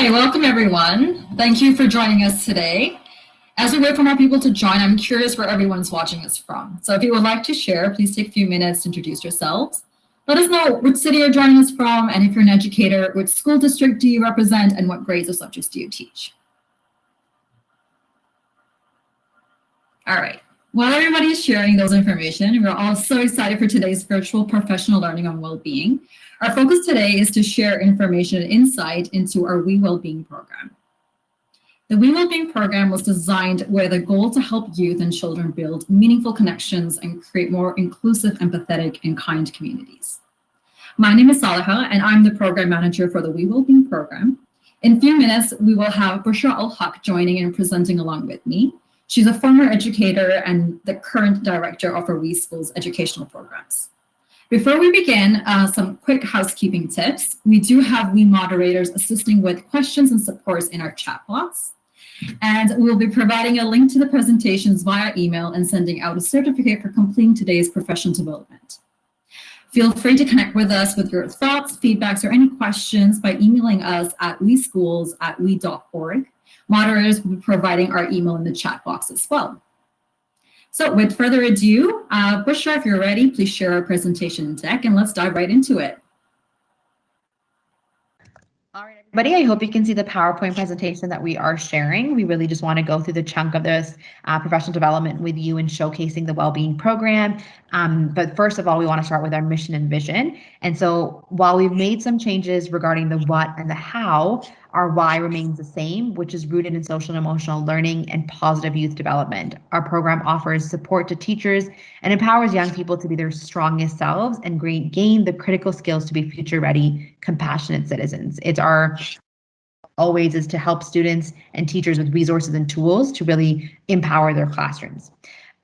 Hi, welcome everyone. Thank you for joining us today. As we wait for more people to join, I'm curious where everyone's watching us from. So if you would like to share, please take a few minutes to introduce yourselves. Let us know which city you're joining us from, and if you're an educator, which school district do you represent, and what grades or subjects do you teach? All right. While everybody is sharing those information, we're all so excited for today's virtual professional learning on well-being. Our focus today is to share information and insight into our We Wellbeing program. The We Wellbeing program was designed with a goal to help youth and children build meaningful connections and create more inclusive, empathetic, and kind communities. My name is Salaha, and I'm the program manager for the We Wellbeing program. In a few minutes, we will have Bushra Al-Haq joining and presenting along with me. She's a former educator and the current director of our We Schools educational programs. Before we begin, some quick housekeeping tips. We do have We moderators assisting with questions and supports in our chat box. And we'll be providing a link to the presentations via email and sending out a certificate for completing today's professional development. Feel free to connect with us with your thoughts, feedbacks, or any questions by emailing us at weschools@we.org. Moderators will be providing our email in the chat box as well. So with further ado, Bushra, if you're ready, please share our presentation deck and let's dive right into it. All right, everybody, I hope you can see the PowerPoint presentation that we are sharing. We really just want to go through the chunk of this professional development with you and showcasing the Wellbeing program. But first of all, we want to start with our mission and vision. And so while we've made some changes regarding the what and the how, our why remains the same, which is rooted in social and emotional learning and positive youth development. Our program offers support to teachers and empowers young people to be their strongest selves and gain the critical skills to be future-ready, compassionate citizens. It's our always is to help students and teachers with resources and tools to really empower their classrooms.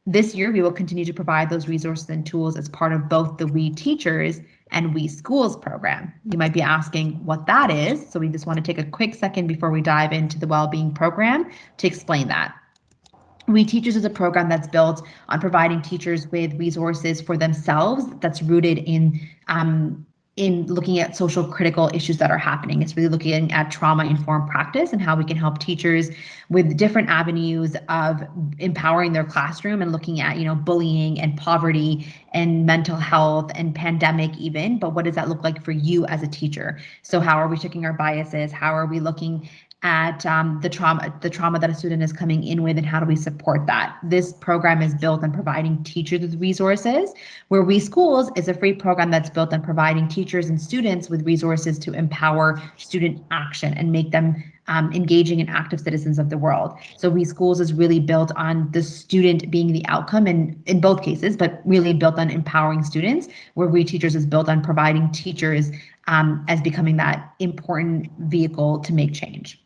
This year, we will continue to provide those resources and tools as part of both the We Teachers and We Schools program. You might be asking what that is, so we just want to take a quick second before we dive into the Wellbeing program to explain that. We Teachers is a program that's built on providing teachers with resources for themselves that's rooted in looking at social critical issues that are happening. It's really looking at trauma-informed practice and how we can help teachers with different avenues of empowering their classroom and looking at, bullying and poverty and mental health and pandemic even, but what does that look like for you as a teacher? So how are we checking our biases? How are we looking at the trauma that a student is coming in with, and how do we support that? This program is built on providing teachers with resources, where We Schools is a free program that's built on providing teachers and students with resources to empower student action and make them engaging and active citizens of the world. So We Schools is really built on the student being the outcome in both cases, but really built on empowering students, where We Teachers is built on providing teachers as becoming that important vehicle to make change.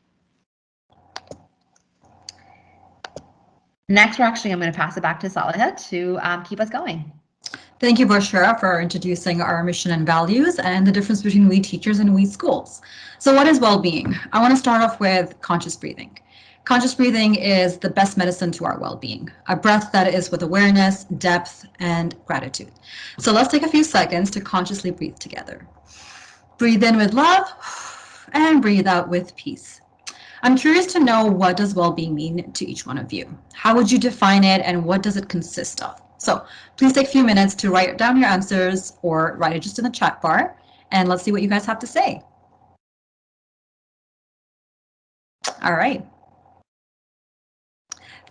Next, I'm going to pass it back to Salaha to keep us going. Thank you, Bushra, for introducing our mission and values and the difference between We Teachers and We Schools. So what is well-being? I want to start off with conscious breathing. Conscious breathing is the best medicine to our well-being, a breath that is with awareness, depth, and gratitude. So let's take a few seconds to consciously breathe together. Breathe in with love and breathe out with peace. I'm curious to know, what does well-being mean to each one of you? How would you define it, and what does it consist of? So please take a few minutes to write down your answers or write it just in the chat bar, and let's see what you guys have to say. All right.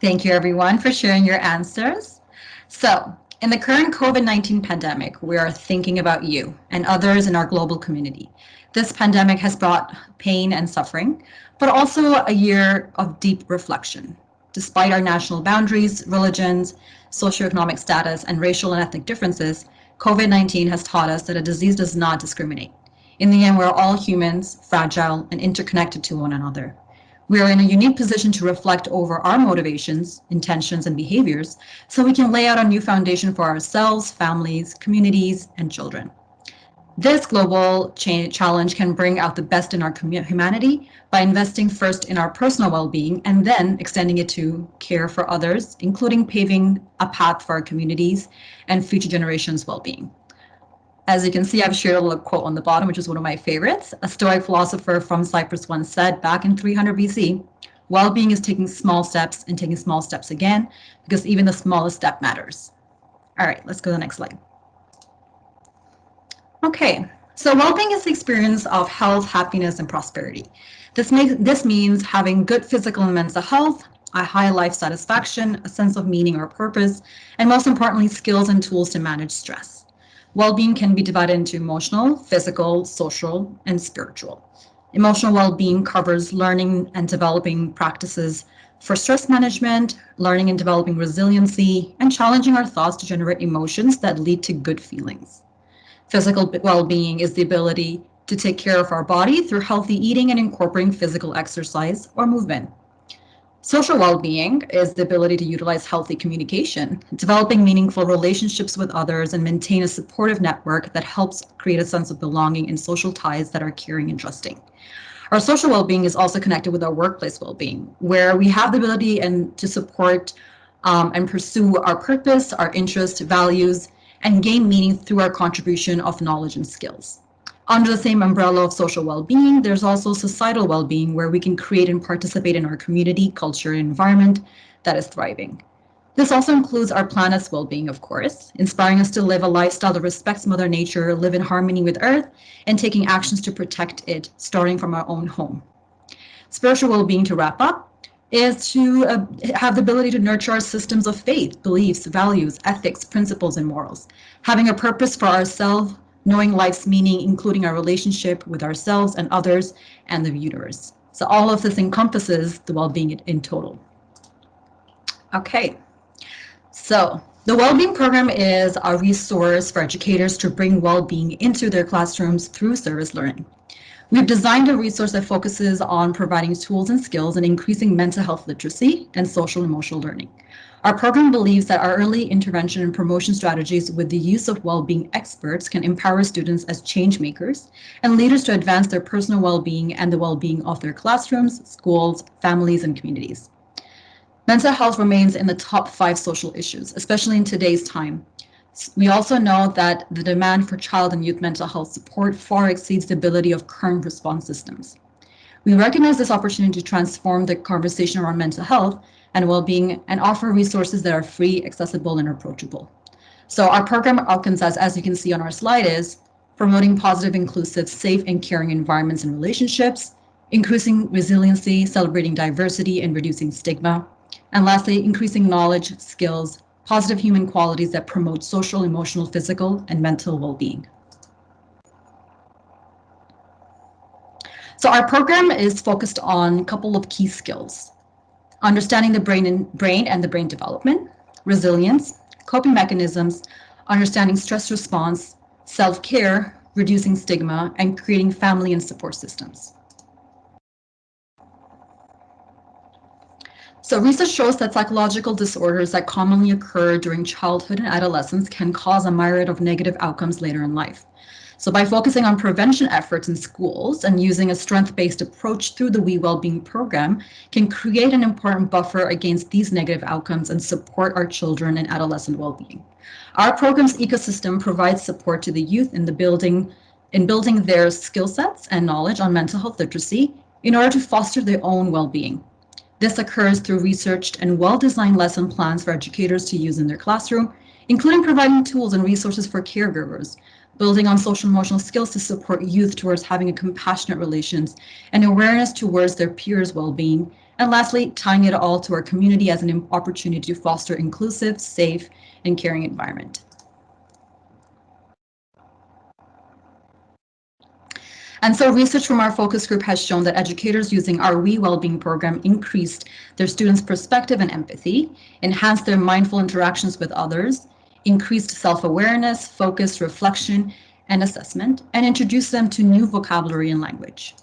Thank you, everyone, for sharing your answers. So in the current COVID-19 pandemic, we are thinking about you and others in our global community. This pandemic has brought pain and suffering, but also a year of deep reflection. Despite our national boundaries, religions, socioeconomic status, and racial and ethnic differences, COVID-19 has taught us that a disease does not discriminate. In the end, we're all humans, fragile, and interconnected to one another. We are in a unique position to reflect over our motivations, intentions, and behaviors so we can lay out a new foundation for ourselves, families, communities, and children. This global challenge can bring out the best in our humanity by investing first in our personal well-being and then extending it to care for others, including paving a path for our communities and future generations' well-being. As you can see, I've shared a little quote on the bottom, which is one of my favorites. A Stoic philosopher from Cyprus once said back in 300 BC, well-being is taking small steps and taking small steps again, because even the smallest step matters. All right, let's go to the next slide. Okay, so well-being is the experience of health, happiness, and prosperity. This means having good physical and mental health, a high life satisfaction, a sense of meaning or purpose, and most importantly, skills and tools to manage stress. Well-being can be divided into emotional, physical, social, and spiritual. Emotional well-being covers learning and developing practices for stress management, learning and developing resiliency, and challenging our thoughts to generate emotions that lead to good feelings. Physical well-being is the ability to take care of our body through healthy eating and incorporating physical exercise or movement. Social well-being is the ability to utilize healthy communication, developing meaningful relationships with others, and maintain a supportive network that helps create a sense of belonging and social ties that are caring and trusting. Our social well-being is also connected with our workplace well-being, where we have the ability to support and pursue our purpose, our interests, values, and gain meaning through our contribution of knowledge and skills. Under the same umbrella of social well-being, there's also societal well-being, where we can create and participate in our community, culture, and environment that is thriving. This also includes our planet's well-being, of course, inspiring us to live a lifestyle that respects Mother Nature, live in harmony with Earth, and taking actions to protect it, starting from our own home. Spiritual well-being, to wrap up, is to have the ability to nurture our systems of faith, beliefs, values, ethics, principles, and morals, having a purpose for ourselves, knowing life's meaning, including our relationship with ourselves and others and the universe. So all of this encompasses the well-being in total. Okay, so the well-being program is a resource for educators to bring well-being into their classrooms through service learning. We've designed a resource that focuses on providing tools and skills and increasing mental health literacy and social and emotional learning. Our program believes that our early intervention and promotion strategies with the use of well-being experts can empower students as change makers and leaders to advance their personal well-being and the well-being of their classrooms, schools, families, and communities. Mental health remains in the top 5 social issues, especially in today's time. We also know that the demand for child and youth mental health support far exceeds the ability of current response systems. We recognize this opportunity to transform the conversation around mental health and well-being and offer resources that are free, accessible, and approachable. So our program outcomes, as you can see on our slide, is promoting positive, inclusive, safe, and caring environments and relationships, increasing resiliency, celebrating diversity, and reducing stigma, and lastly, increasing knowledge, skills, positive human qualities that promote social, emotional, physical, and mental well-being. So our program is focused on a couple of key skills: understanding the brain and the brain development, resilience, coping mechanisms, understanding stress response, self-care, reducing stigma, and creating family and support systems. So research shows that psychological disorders that commonly occur during childhood and adolescence can cause a myriad of negative outcomes later in life. So by focusing on prevention efforts in schools and using a strength-based approach through the We Wellbeing program can create an important buffer against these negative outcomes and support our children and adolescent well-being. Our program's ecosystem provides support to the youth in building their skill sets and knowledge on mental health literacy in order to foster their own well-being. This occurs through researched and well-designed lesson plans for educators to use in their classroom, including providing tools and resources for caregivers, building on social emotional skills to support youth towards having a compassionate relations and awareness towards their peers' well-being, and lastly, tying it all to our community as an opportunity to foster inclusive, safe, and caring environment. And so research from our focus group has shown that educators using our We Wellbeing program increased their students' perspective and empathy, enhanced their mindful interactions with others, increased self-awareness, focus, reflection, and assessment, and introduced them to new vocabulary and language.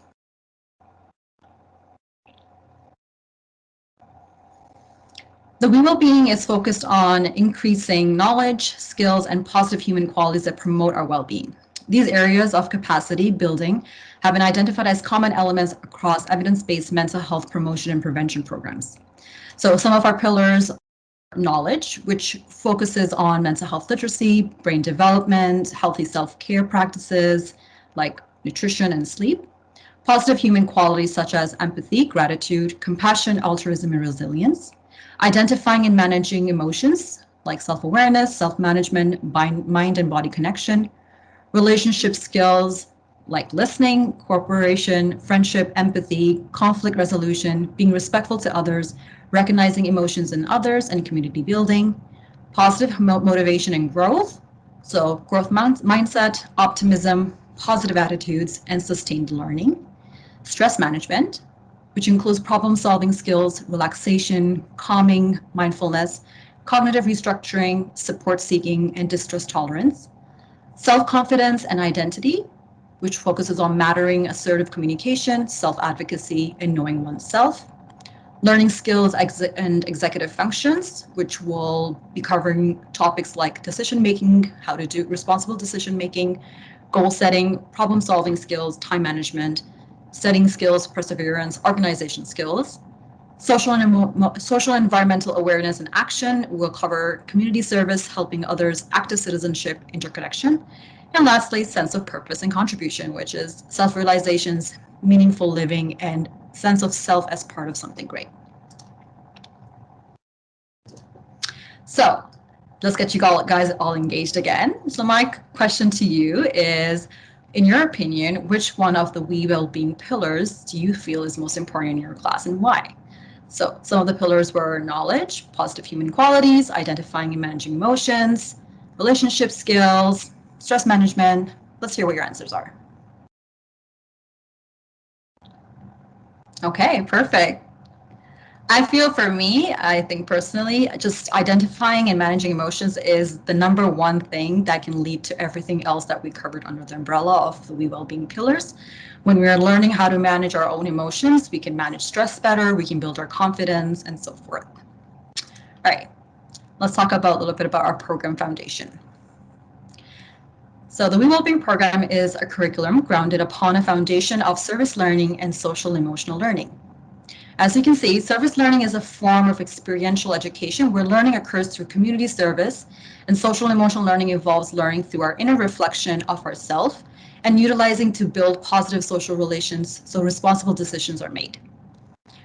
The We Wellbeing is focused on increasing knowledge, skills, and positive human qualities that promote our well-being. These areas of capacity building have been identified as common elements across evidence-based mental health promotion and prevention programs. So some of our pillars knowledge, which focuses on mental health literacy, brain development, healthy self-care practices like nutrition and sleep. Positive human qualities such as empathy, gratitude, compassion, altruism, and resilience. Identifying and managing emotions like self-awareness, self-management, mind and body connection. Relationship skills like listening, cooperation, friendship, empathy, conflict resolution, being respectful to others, recognizing emotions in others, and community building. Positive motivation and growth. So growth mindset, optimism, positive attitudes, and sustained learning. Stress management, which includes problem-solving skills, relaxation, calming, mindfulness, cognitive restructuring, support seeking, and distress tolerance. Self-confidence and identity, which focuses on mattering, assertive communication, self-advocacy, and knowing oneself. Learning skills and executive functions, which will be covering topics like decision-making, how to do responsible decision-making, goal setting, problem-solving skills, time management, setting skills, perseverance, organization skills. Social and environmental awareness and action will cover community service, helping others, active citizenship, interconnection. And lastly, sense of purpose and contribution, which is self-realizations, meaningful living, and sense of self as part of something great. So let's get you guys all engaged again. So my question to you is, in your opinion, which one of the We Well-Being pillars do you feel is most important in your class and why? So some of the pillars were knowledge, positive human qualities, identifying and managing emotions, relationship skills, stress management. Let's hear what your answers are. Okay, perfect. I feel for me, I think personally, just identifying and managing emotions is the number one thing that can lead to everything else that we covered under the umbrella of the We Well-Being pillars. When we are learning how to manage our own emotions, we can manage stress better, we can build our confidence, and so forth. All right, let's talk about a little bit about our program foundation. So the We Well-Being program is a curriculum grounded upon a foundation of service learning and social emotional learning. As you can see, service learning is a form of experiential education where learning occurs through community service, and social emotional learning involves learning through our inner reflection of ourselves and utilizing to build positive social relations so responsible decisions are made.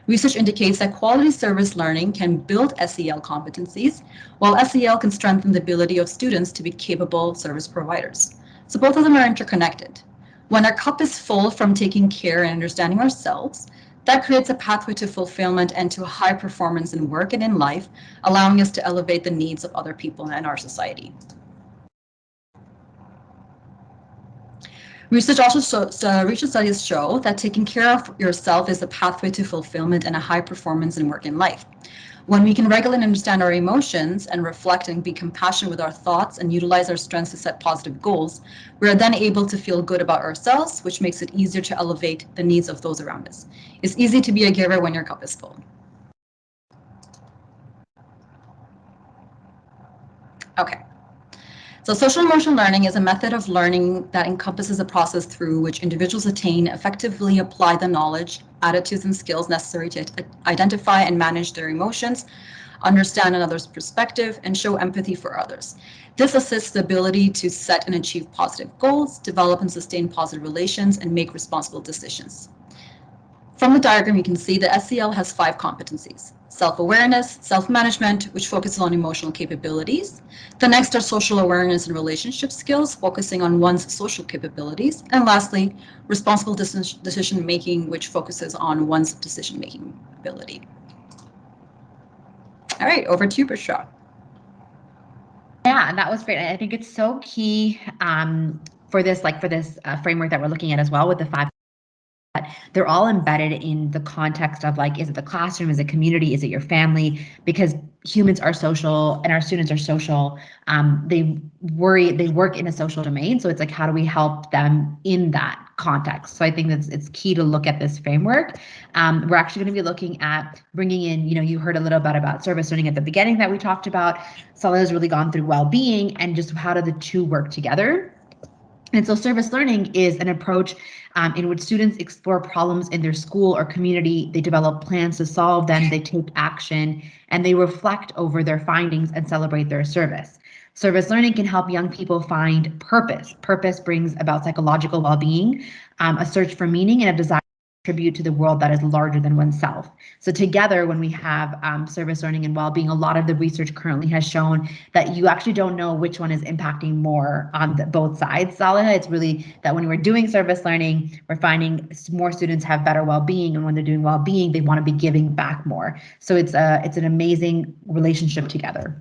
Research indicates that quality service learning can build SEL competencies, while SEL can strengthen the ability of students to be capable service providers. So both of them are interconnected. When our cup is full from taking care and understanding ourselves, that creates a pathway to fulfillment and to high performance in work and in life, allowing us to elevate the needs of other people in our society. Recent studies show that taking care of yourself is a pathway to fulfillment and a high performance in work and life. When we can regularly understand our emotions and reflect and be compassionate with our thoughts and utilize our strengths to set positive goals, we are then able to feel good about ourselves, which makes it easier to elevate the needs of those around us. It's easy to be a giver when your cup is full. Okay. So social emotional learning is a method of learning that encompasses a process through which individuals attain, effectively apply the knowledge, attitudes, and skills necessary to identify and manage their emotions, understand another's perspective, and show empathy for others. This assists the ability to set and achieve positive goals, develop and sustain positive relations, and make responsible decisions. From the diagram, you can see that SEL has 5 competencies: self-awareness, self-management, which focuses on emotional capabilities. The next are social awareness and relationship skills, focusing on one's social capabilities. And lastly, responsible decision-making, which focuses on one's decision-making ability. All right, over to you, Bushra. Yeah, and that was great. I think it's so key for this framework that we're looking at as well with the 5. They're all embedded in the context of like, is it the classroom, is it community, is it your family? Because humans are social and our students are social. They work in a social domain. So it's like, how do we help them in that context? So I think it's key to look at this framework. We're actually going to be looking at bringing in, you heard a little bit about service learning at the beginning that we talked about. Salah has really gone through well-being and just how do the two work together. And so service learning is an approach in which students explore problems in their school or community, they develop plans to solve them, they take action, and they reflect over their findings and celebrate their service. Service learning can help young people find purpose. Purpose brings about psychological well-being, a search for meaning, and a desire to contribute to the world that is larger than oneself. So together, when we have service learning and well-being, a lot of the research currently has shown that you actually don't know which one is impacting more on both sides, Saliha. It's really that when we're doing service learning, we're finding more students have better well-being, and when they're doing well-being, they want to be giving back more. So it's an amazing relationship together.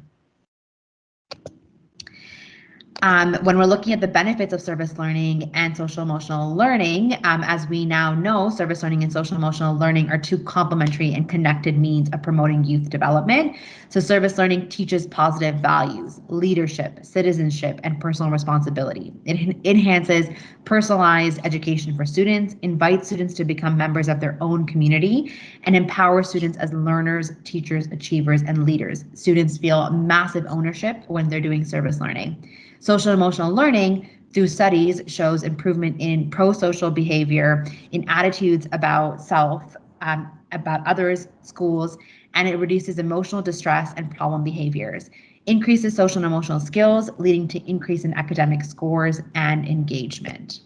When we're looking at the benefits of service learning and social emotional learning, as we now know, service learning and social emotional learning are two complementary and connected means of promoting youth development. So service learning teaches positive values, leadership, citizenship, and personal responsibility. It enhances personalized education for students, invites students to become members of their own community, and empowers students as learners, teachers, achievers, and leaders. Students feel massive ownership when they're doing service learning. Social emotional learning through studies shows improvement in pro-social behavior, in attitudes about self, about others, schools, and it reduces emotional distress and problem behaviors, increases social and emotional skills, leading to increase in academic scores and engagement.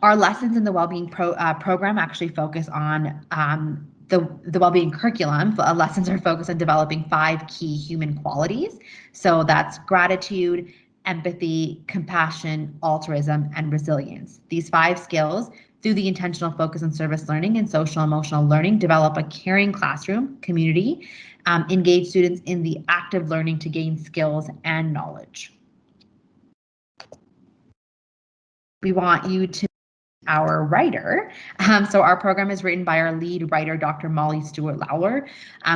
Our lessons in the Wellbeing program actually focus on the Wellbeing curriculum. Lessons are focused on developing 5 key human qualities. So that's gratitude, empathy, compassion, altruism, and resilience. These 5 skills, through the intentional focus on service learning and social emotional learning, develop a caring classroom community, engage students in the active learning to gain skills and knowledge. We want you to our writer. So our program is written by our lead writer, Dr. Molly Stewart Lawler,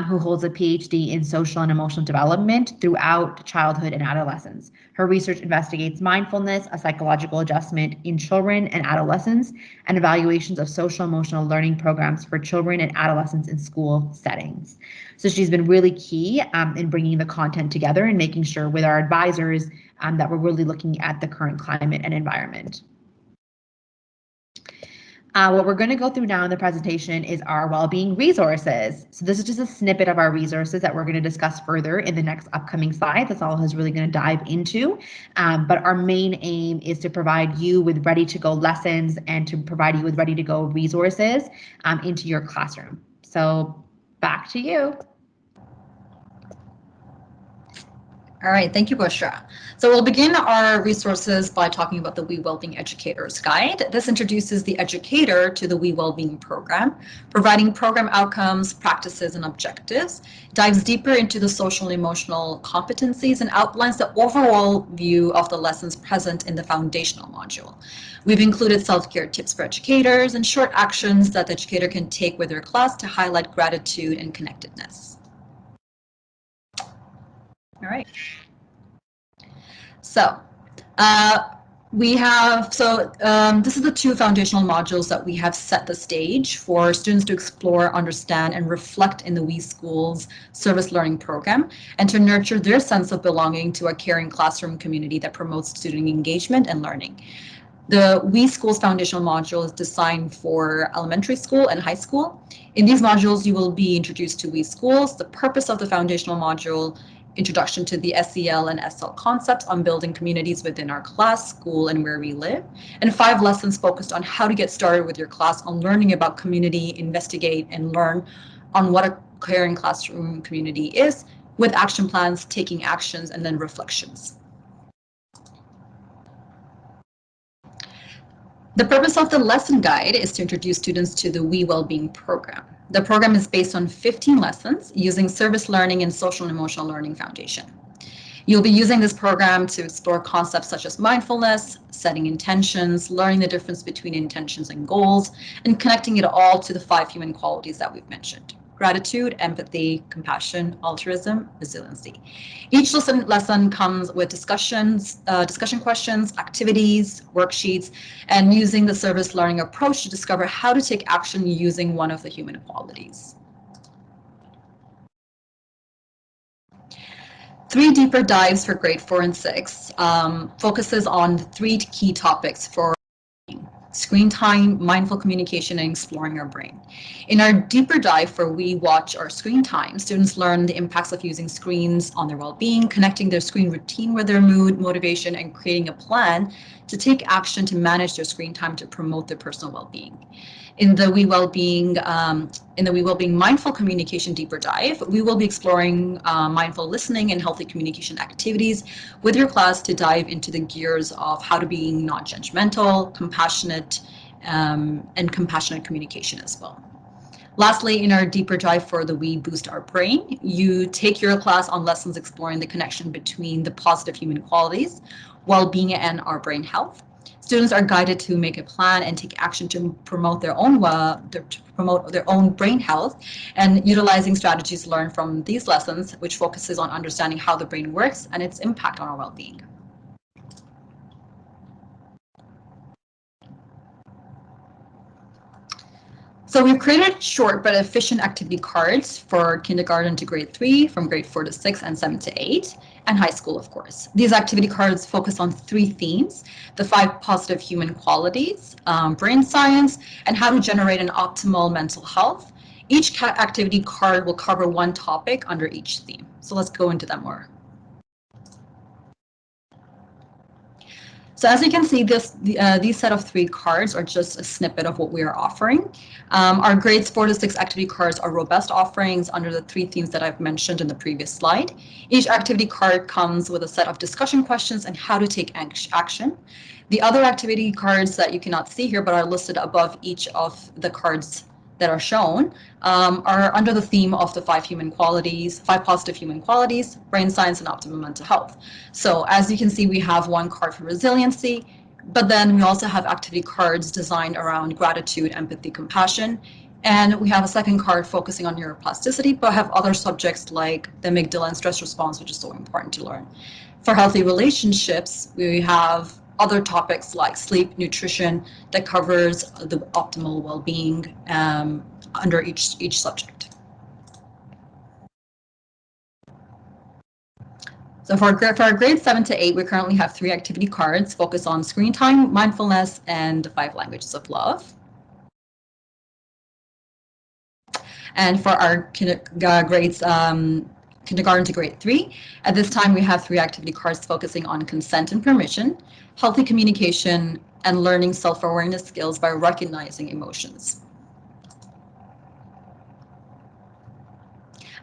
who holds a PhD in social and emotional development throughout childhood and adolescence. Her research investigates mindfulness, a psychological adjustment in children and adolescents, and evaluations of social emotional learning programs for children and adolescents in school settings. So she's been really key in bringing the content together and making sure with our advisors that we're really looking at the current climate and environment. What we're going to go through now in the presentation is our well-being resources. So this is just a snippet of our resources that we're going to discuss further in the next upcoming slides. That's all is really going to dive into. But our main aim is to provide you with ready-to-go lessons and to provide you with ready-to-go resources into your classroom. So back to you. All right, thank you, Bushra. So we'll begin our resources by talking about the We Wellbeing Educators Guide. This introduces the educator to the We Wellbeing program, providing program outcomes, practices, and objectives, dives deeper into the social and emotional competencies, and outlines the overall view of the lessons present in the foundational module. We've included self-care tips for educators and short actions that the educator can take with their class to highlight gratitude and connectedness. All right. So this is the 2 foundational modules that we have set the stage for students to explore, understand, and reflect in the We Schools service learning program, and to nurture their sense of belonging to a caring classroom community that promotes student engagement and learning. The We Schools foundational module is designed for elementary school and high school. In these modules, you will be introduced to We Schools, the purpose of the foundational module, introduction to the SEL and SL concepts on building communities within our class, school, and where we live, and 5 lessons focused on how to get started with your class on learning about community, investigate, and learn on what a caring classroom community is, with action plans, taking actions, and then reflections. The purpose of the lesson guide is to introduce students to the We Wellbeing program. The program is based on 15 lessons using service learning and social and emotional learning foundation. You'll be using this program to explore concepts such as mindfulness, setting intentions, learning the difference between intentions and goals, and connecting it all to the 5 human qualities that we've mentioned: gratitude, empathy, compassion, altruism, resiliency. Each lesson comes with discussion questions, activities, worksheets, and using the service learning approach to discover how to take action using one of the human qualities. 3 deeper dives for grade 4 and 6 focuses on 3 key topics for screen time, mindful communication, and exploring our brain. In our deeper dive for We Watch Our Screen Time, students learn the impacts of using screens on their well-being, connecting their screen routine with their mood, motivation, and creating a plan to take action to manage their screen time to promote their personal well-being. In the We Wellbeing Mindful Communication Deeper Dive, we will be exploring mindful listening and healthy communication activities with your class to dive into the gears of how to be non-judgmental, compassionate, and compassionate communication as well. Lastly, in our deeper dive for the We Boost Our Brain, you take your class on lessons exploring the connection between the positive human qualities, well-being, and our brain health. Students are guided to make a plan and take action to promote their own brain health, and utilizing strategies learned from these lessons, which focuses on understanding how the brain works and its impact on our well-being. So we've created short but efficient activity cards for kindergarten to grade 3, from grade 4 to 6, and 7 to 8, and high school, of course. These activity cards focus on 3 themes: the 5 positive human qualities, brain science, and how to generate an optimal mental health. Each activity card will cover 1 topic under each theme. So let's go into that more. So as you can see, these set of 3 cards are just a snippet of what we are offering. Our grades 4 to 6 activity cards are robust offerings under the 3 themes that I've mentioned in the previous slide. Each activity card comes with a set of discussion questions and how to take action. The other activity cards that you cannot see here but are listed above each of the cards that are shown are under the theme of the 5 positive human qualities, brain science, and optimal mental health. So as you can see, we have 1 card for resiliency, but then we also have activity cards designed around gratitude, empathy, compassion. And we have a 2nd card focusing on neuroplasticity, but have other subjects like the amygdala and stress response, which is so important to learn. For healthy relationships, we have other topics like sleep, nutrition, that covers the optimal well-being under each subject. So for our grades 7 to 8, we currently have 3 activity cards focused on screen time, mindfulness, and 5 languages of love. And for our grades kindergarten to grade 3, at this time we have 3 activity cards focusing on consent and permission, healthy communication, and learning self-awareness skills by recognizing emotions.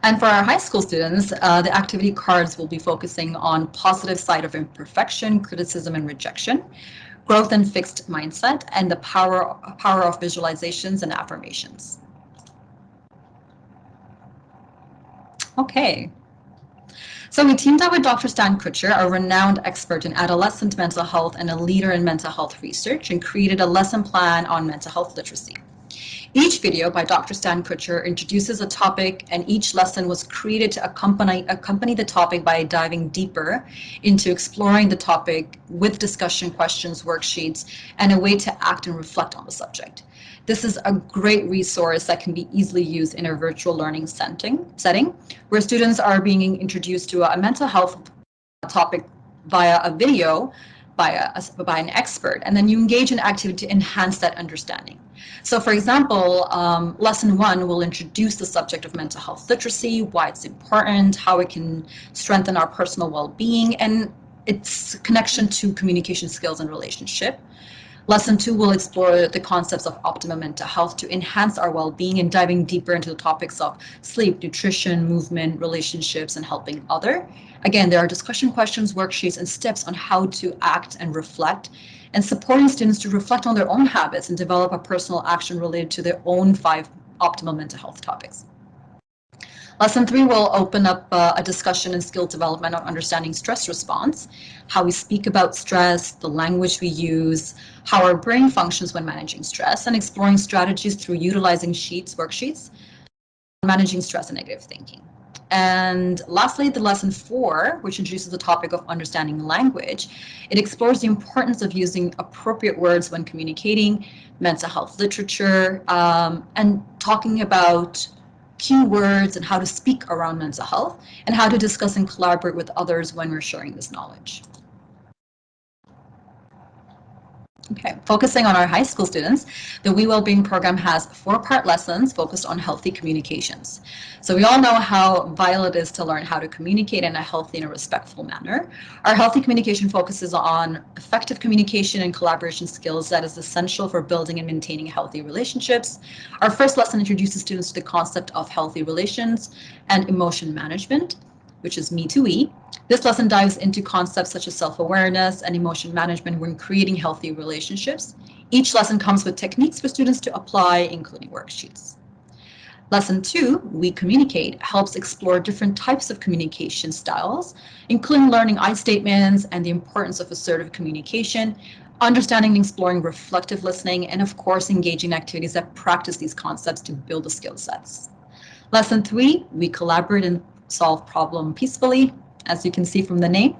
And for our high school students, the activity cards will be focusing on positive side of imperfection, criticism and rejection, growth and fixed mindset, and the power of visualizations and affirmations. Okay. So we teamed up with Dr. Stan Kutcher, a renowned expert in adolescent mental health and a leader in mental health research, and created a lesson plan on mental health literacy. Each video by Dr. Stan Kutcher introduces a topic, and each lesson was created to accompany the topic by diving deeper into exploring the topic with discussion questions, worksheets, and a way to act and reflect on the subject. This is a great resource that can be easily used in a virtual learning setting where students are being introduced to a mental health topic via a video by an expert, and then you engage in activity to enhance that understanding. So for example, lesson 1 will introduce the subject of mental health literacy, why it's important, how it can strengthen our personal well-being, and its connection to communication skills and relationship. Lesson 2 will explore the concepts of optimum mental health to enhance our well-being, and diving deeper into the topics of sleep, nutrition, movement, relationships, and helping other. Again, there are discussion questions, worksheets, and steps on how to act and reflect, and supporting students to reflect on their own habits and develop a personal action related to their own 5 optimal mental health topics. Lesson 3 will open up a discussion and skill development on understanding stress response, how we speak about stress, the language we use, how our brain functions when managing stress, and exploring strategies through utilizing worksheets, managing stress and negative thinking. And lastly, the lesson 4, which introduces the topic of understanding language, it explores the importance of using appropriate words when communicating, mental health literature, and talking about keywords, and how to speak around mental health, and how to discuss and collaborate with others when we're sharing this knowledge. Okay, focusing on our high school students, the We Wellbeing program has 4-part lessons focused on healthy communications. So we all know how vital it is to learn how to communicate in a healthy and a respectful manner. Our healthy communication focuses on effective communication and collaboration skills that is essential for building and maintaining healthy relationships. Our first lesson introduces students to the concept of healthy relations and emotion management, which is Me to We. This lesson dives into concepts such as self-awareness and emotion management when creating healthy relationships. Each lesson comes with techniques for students to apply, including worksheets. Lesson 2, We Communicate, helps explore different types of communication styles, including learning I statements and the importance of assertive communication, understanding and exploring reflective listening, and of course, engaging in activities that practice these concepts to build the skill sets. Lesson 3, We Collaborate and solve problem peacefully. As you can see from the name,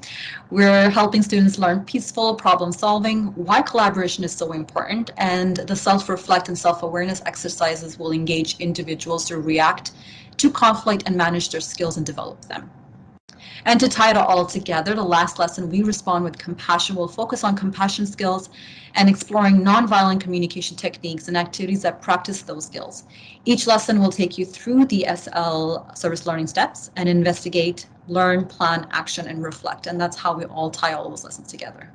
we're helping students learn peaceful problem solving, why collaboration is so important, and the self-reflect and self-awareness exercises will engage individuals to react to conflict and manage their skills and develop them. And to tie it all together, the last lesson, We Respond with Compassion, will focus on compassion skills and exploring nonviolent communication techniques and activities that practice those skills. Each lesson will take you through the SL service learning steps and investigate, learn, plan, action, and reflect. And that's how we all tie all those lessons together.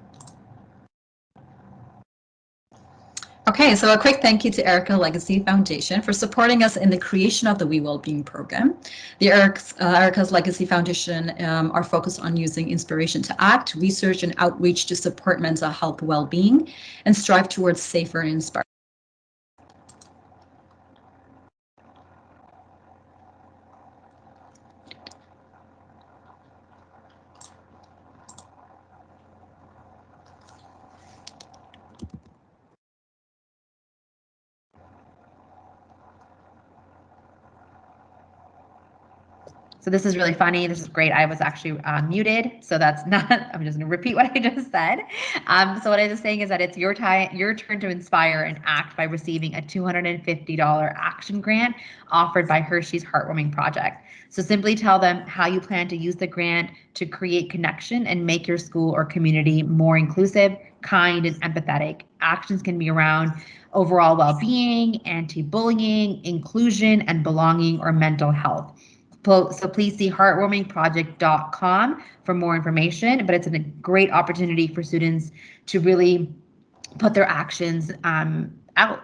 Okay, so a quick thank you to Erica Legacy Foundation for supporting us in the creation of the We Wellbeing program. The Erica's Legacy Foundation are focused on using inspiration to act, research, and outreach to support mental health well-being and strive towards safer and inspiring. So this is really funny. This is great. I was actually muted, so that's not. I'm just going to repeat what I just said. So what I was saying is that it's your turn to inspire and act by receiving a $250 action grant offered by Hershey's Heartwarming Project. So simply tell them how you plan to use the grant to create connection and make your school or community more inclusive, kind, and empathetic. Actions can be around overall well-being, anti-bullying, inclusion, and belonging or mental health. So please see heartwarmingproject.com for more information, but it's a great opportunity for students to really put their actions out.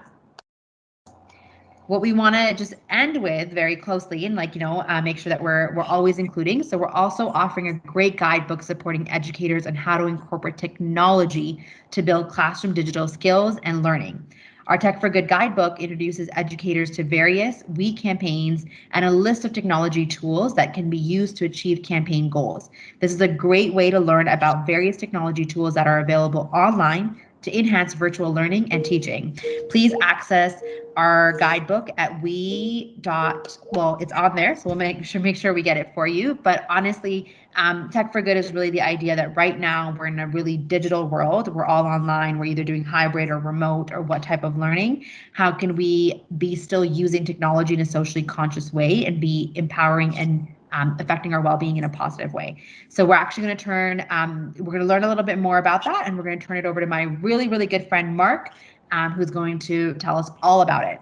What we want to just end with very closely and make sure that we're always including. So we're also offering a great guidebook supporting educators on how to incorporate technology to build classroom digital skills and learning. Our Tech for Good guidebook introduces educators to various We campaigns and a list of technology tools that can be used to achieve campaign goals. This is a great way to learn about various technology tools that are available online to enhance virtual learning and teaching. Please access our guidebook at it's on there, so we'll make sure we get it for you. But honestly, Tech for Good is really the idea that right now we're in a really digital world. We're all online. We're either doing hybrid or remote or what type of learning. How can we be still using technology in a socially conscious way and be empowering and affecting our well-being in a positive way? So we're actually going to we're going to learn a little bit more about that, and we're going to turn it over to my really, really good friend, Mark, who's going to tell us all about it.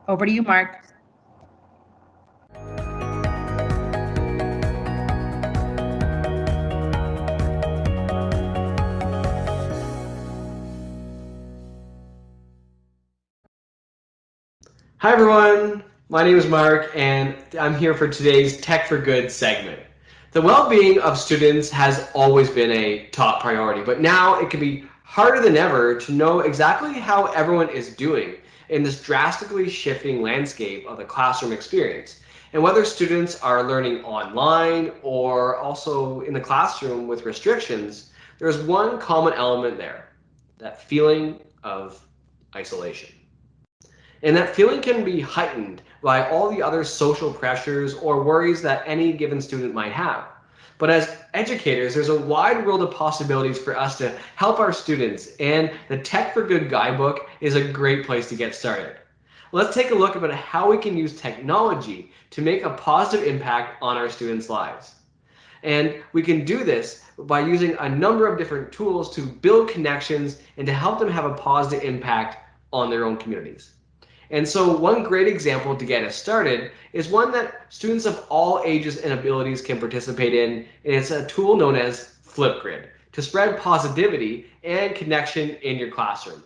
Over to you, Mark. Hi everyone, my name is Mark and I'm here for today's Tech for Good segment. The well-being of students has always been a top priority, but now it can be harder than ever to know exactly how everyone is doing in this drastically shifting landscape of the classroom experience, and whether students are learning online or also in the classroom with restrictions. There's one common element there, that feeling of isolation. And that feeling can be heightened by all the other social pressures or worries that any given student might have. But as educators, there's a wide world of possibilities for us to help our students, and the Tech for Good guidebook is a great place to get started. let's take a look at how we can use technology to make a positive impact on our students' lives. And we can do this by using a number of different tools to build connections and to help them have a positive impact on their own communities. And so one great example to get us started is one that students of all ages and abilities can participate in, and it's a tool known as Flipgrid to spread positivity and connection in your classroom.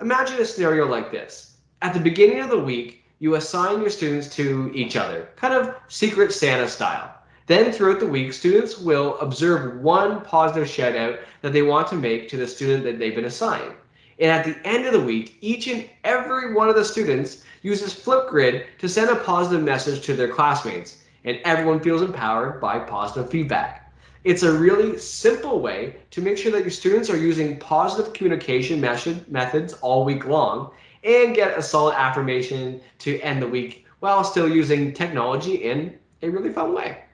Imagine a scenario like this. At the beginning of the week, you assign your students to each other, kind of Secret Santa style. Then throughout the week, students will observe one positive shout out that they want to make to the student that they've been assigned. And at the end of the week, each and every one of the students uses Flipgrid to send a positive message to their classmates, and everyone feels empowered by positive feedback. It's a really simple way to make sure that your students are using positive communication methods all week long and get a solid affirmation to end the week while still using technology in a really fun way.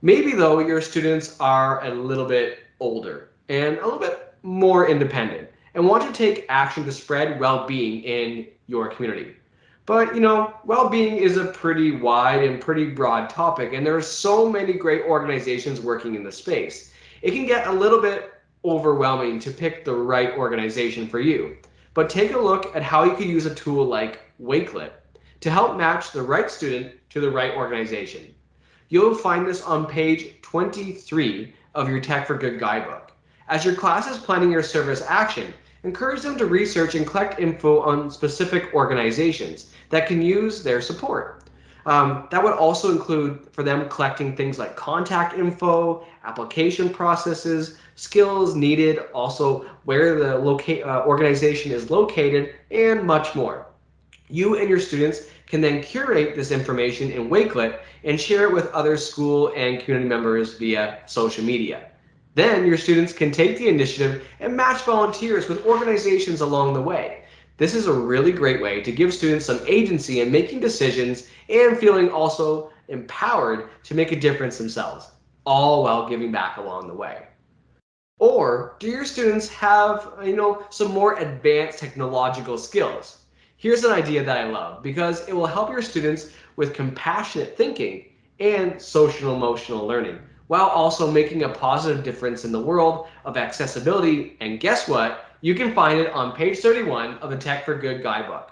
Maybe though your students are a little bit older and a little bit more independent and want to take action to spread well-being in your community. But well-being is a pretty wide and pretty broad topic, and there are so many great organizations working in the space. It can get a little bit overwhelming to pick the right organization for you. But take a look at how you could use a tool like Wakelet to help match the right student to the right organization. You'll find this on page 23 of your Tech for Good guidebook. As your class is planning your service action, encourage them to research and collect info on specific organizations that can use their support. That would also include for them collecting things like contact info, application processes, skills needed, also where the organization is located, and much more. You and your students can then curate this information in Wakelet and share it with other school and community members via social media. Then your students can take the initiative and match volunteers with organizations along the way. This is a really great way to give students some agency in making decisions and feeling also empowered to make a difference themselves, all while giving back along the way. Or do your students have, some more advanced technological skills? Here's an idea that I love because it will help your students with compassionate thinking and social emotional learning, while also making a positive difference in the world of accessibility. And guess what? You can find it on page 31 of the Tech for Good guidebook.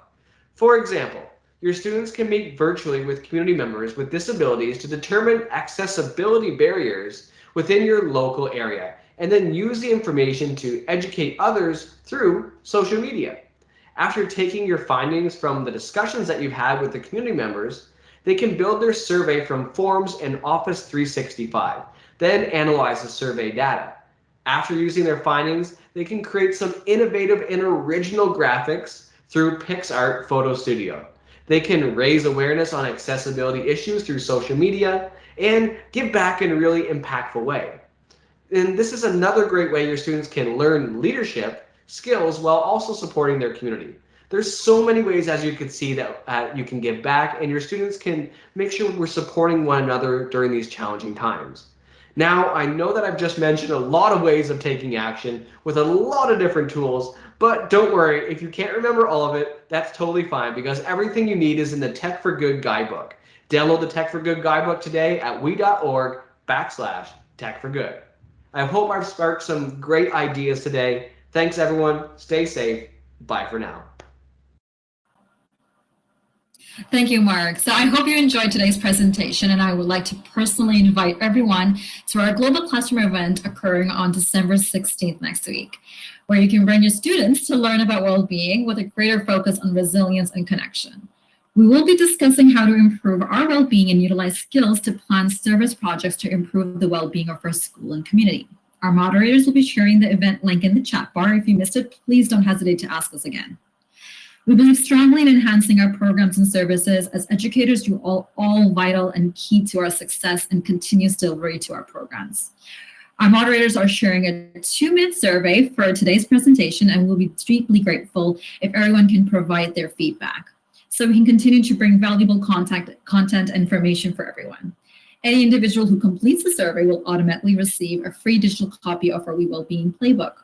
For example, your students can meet virtually with community members with disabilities to determine accessibility barriers within your local area, and then use the information to educate others through social media. After taking your findings from the discussions that you've had with the community members, they can build their survey from forms in Office 365, then analyze the survey data. After using their findings, they can create some innovative and original graphics through PixArt Photo Studio. They can raise awareness on accessibility issues through social media and give back in a really impactful way. And this is another great way your students can learn leadership skills while also supporting their community. There's so many ways, as you can see, that you can give back, and your students can make sure we're supporting one another during these challenging times. Now, I know that I've just mentioned a lot of ways of taking action with a lot of different tools, but don't worry, if you can't remember all of it, that's totally fine because everything you need is in the Tech for Good guidebook. Download the Tech for Good guidebook today at we.org/techforgood. I hope I've sparked some great ideas today. Thanks everyone, stay safe, bye for now. Thank you, Mark. So I hope you enjoyed today's presentation, and I would like to personally invite everyone to our Global Classroom event occurring on December 16th next week, where you can bring your students to learn about well-being with a greater focus on resilience and connection. We will be discussing how to improve our well-being and utilize skills to plan service projects to improve the well-being of our school and community. Our moderators will be sharing the event link in the chat bar. If you missed it, please don't hesitate to ask us again. We believe strongly in enhancing our programs and services as educators. You are all vital and key to our success and continuous delivery to our programs. Our moderators are sharing a 2-minute survey for today's presentation, and we'll be deeply grateful if everyone can provide their feedback so we can continue to bring valuable content and information for everyone. Any individual who completes the survey will automatically receive a free digital copy of our We Wellbeing Playbook.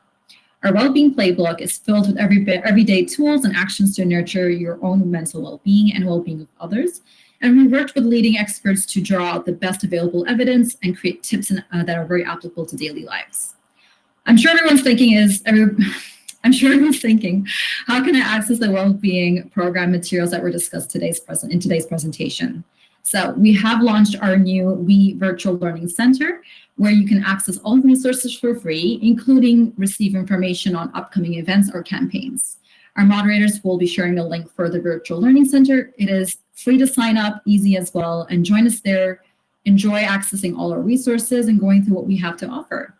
Our Wellbeing Playbook is filled with everyday tools and actions to nurture your own mental well-being and well-being of others. And we worked with leading experts to draw out the best available evidence and create tips that are very applicable to daily lives. I'm sure everyone's thinking, how can I access the well-being program materials that were discussed in today's presentation? So we have launched our new We Virtual Learning Center, where you can access all resources for free, including receive information on upcoming events or campaigns. Our moderators will be sharing a link for the Virtual Learning Center. It is free to sign up, easy as well, and join us there. Enjoy accessing all our resources and going through what we have to offer.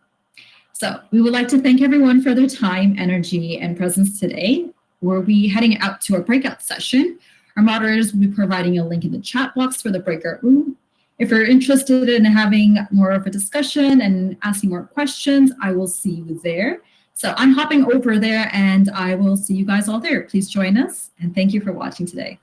So we would like to thank everyone for their time, energy, and presence today. We'll be heading out to our breakout session. Our moderators will be providing a link in the chat box for the breakout room. If you're interested in having more of a discussion and asking more questions, I will see you there. So I'm hopping over there and I will see you guys all there. Please join us and thank you for watching today.